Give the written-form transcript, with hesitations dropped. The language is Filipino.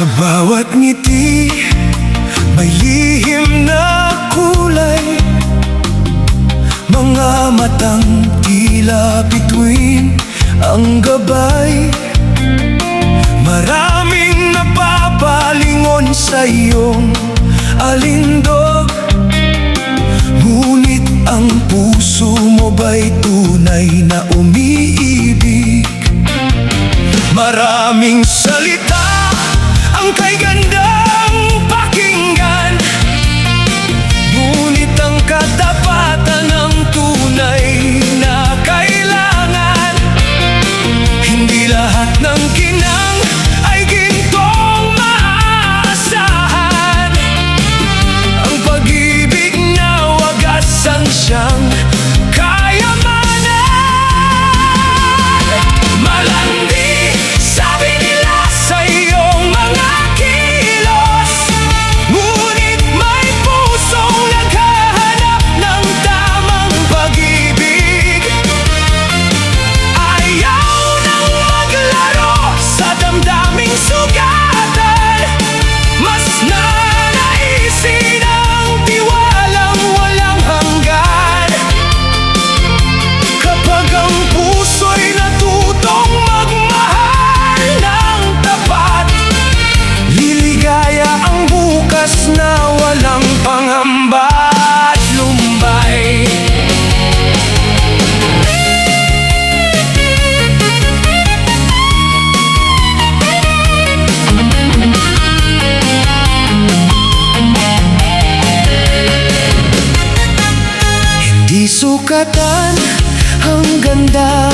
Sa bawat ngiti, may lihim na kulay. Mga matang tila bituin ang gabay. Maraming napapalingon sa iyong alindog, ngunit ang puso mo ba'y tunay na umiibig? Maraming salita ang kay gandang pakinggan, ngunit ang katapatan ng tunay na kailangan. Hindi lahat ng ginang ay gintong maaasahan. Ang pag-ibig na wagasan siyang kayamanan. Malandi, sabi nila sa iyong mga kilos, ngunit may pusong naghahanap ng tamang pag-ibig. Ayaw nang maglaro sa damdaming sugatan, mas nanaisin ang tiwalang walang hanggan. Kapag ang puso'y natutong magmahal ng tapat, liligaya ang bukas na walang pangamba at lumbay. Hindi sukatan ang ganda